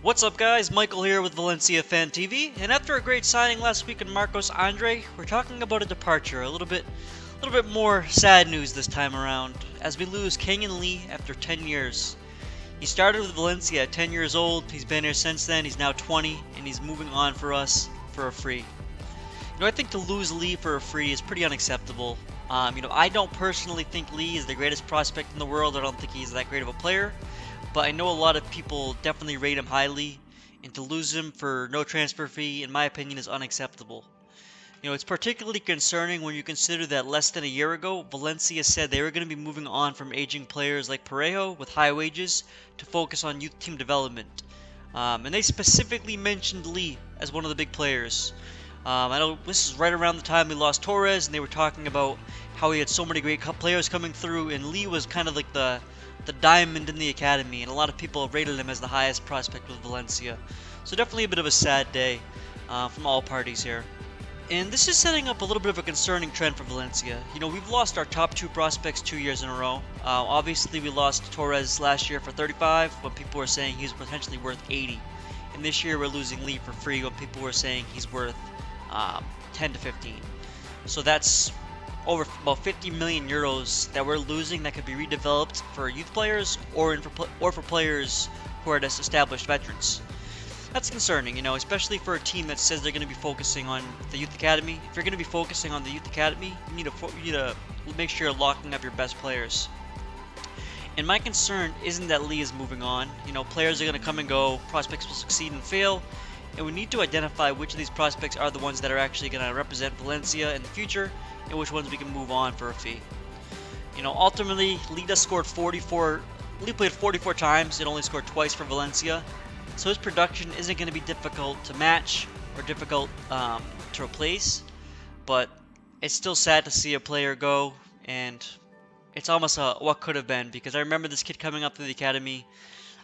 What's up guys, Michael here with Valencia Fan TV, and after a great signing last week in Marcos Andre, we're talking about a departure, a little bit more sad news this time around, as we lose Kang In Lee after 10 years. He started with Valencia at 10 years old, he's been here since then, he's now 20, and he's moving on for us for a free. I think to lose Lee for a free is pretty unacceptable. I don't personally think Lee is the greatest prospect in the world, I don't think he's that great of a player. But I know a lot of people definitely rate him highly, and to lose him for no transfer fee, in my opinion, is unacceptable. It's particularly concerning when you consider that less than a year ago, Valencia said they were going to be moving on from aging players like Parejo with high wages to focus on youth team development. And they specifically mentioned Lee as one of the big players. I know this is right around the time we lost Torres, and they were talking about how he had so many great players coming through, and Lee was kind of like the diamond in the academy, and a lot of people rated him as the highest prospect with Valencia. So definitely a bit of a sad day from all parties here. And this is setting up a little bit of a concerning trend for Valencia. We've lost our top two prospects 2 years in a row. Obviously, we lost Torres last year for 35 when people were saying he was potentially worth 80. And this year we're losing Lee for free when people were saying he's worth 10 to 15. So that's over about 50 million euros that we're losing that could be redeveloped for youth players or for players who are just established veterans. That's concerning, especially for a team that says they're going to be focusing on the youth academy. If you're going to be focusing on the youth academy, you need to make sure you're locking up your best players. And my concern isn't that Lee is moving on. Players are going to come and go, prospects will succeed and fail, and we need to identify which of these prospects are the ones that are actually going to represent Valencia in the future, and which ones we can move on for a fee. Ultimately, Lee played 44 times and only scored twice for Valencia, so his production isn't going to be difficult to match or difficult to replace, but it's still sad to see a player go, and it's almost a what could have been, because I remember this kid coming up through the academy.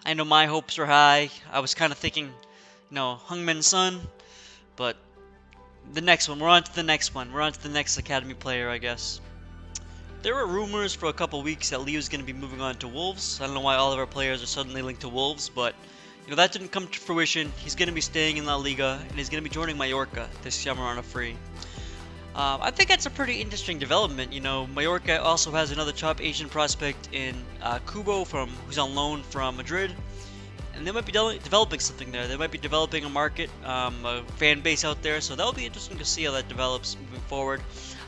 I know my hopes were high. I was kind of thinking, Hungmin's son, but the next one. We're on to the next one. We're on to the next academy player, I guess. There were rumors for a couple weeks that Lee was going to be moving on to Wolves. I don't know why all of our players are suddenly linked to Wolves, but that didn't come to fruition. He's going to be staying in La Liga, and he's going to be joining Mallorca this summer on a free. I think that's a pretty interesting development. Mallorca also has another top Asian prospect in Kubo, who's on loan from Madrid. And they might be developing something there. They might be developing a market, a fan base out there. So that'll be interesting to see how that develops moving forward.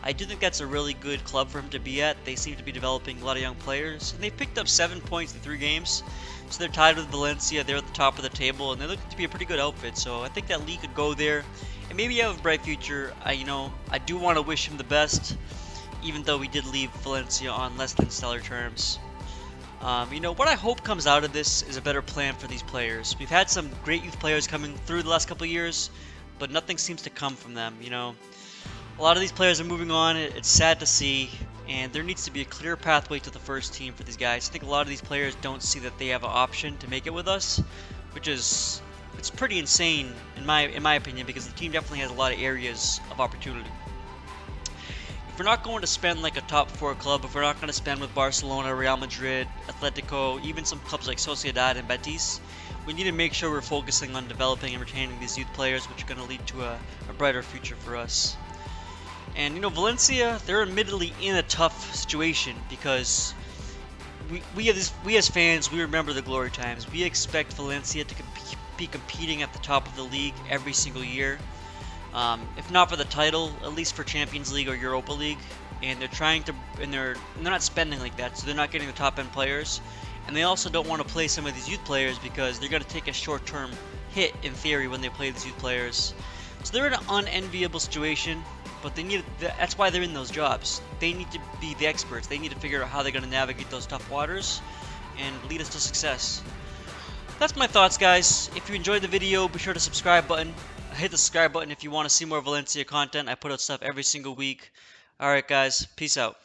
I do think that's a really good club for him to be at. They seem to be developing a lot of young players. And they picked up 7 points in 3 games. So they're tied with Valencia. They're at the top of the table. And they look to be a pretty good outfit. So I think that Lee could go there and maybe have a bright future. I do want to wish him the best, even though we did leave Valencia on less than stellar terms. What I hope comes out of this is a better plan for these players. We've had some great youth players coming through the last couple of years, but nothing seems to come from them. A lot of these players are moving on. It's sad to see, and there needs to be a clear pathway to the first team for these guys. I think a lot of these players don't see that they have an option to make it with us, which is pretty insane in my opinion, because the team definitely has a lot of areas of opportunity. If we're not going to spend like a top 4 club, if we're not going to spend with Barcelona, Real Madrid, Atletico, even some clubs like Sociedad and Betis, we need to make sure we're focusing on developing and retaining these youth players, which are going to lead to a brighter future for us. And Valencia, they're admittedly in a tough situation, because we as fans, we remember the glory times. We expect Valencia to be competing at the top of the league every single year. If not for the title, at least for Champions League or Europa League. And they're not spending like that, so they're not getting the top end players. And they also don't want to play some of these youth players because they're going to take a short-term hit in theory when they play these youth players. So they're in an unenviable situation, but that's why they're in those jobs. They need to be the experts. They need to figure out how they're going to navigate those tough waters and lead us to success. That's my thoughts, guys. If you enjoyed the video, be sure to hit the subscribe button if you want to see more Valencia content. I put out stuff every single week. Alright guys, peace out.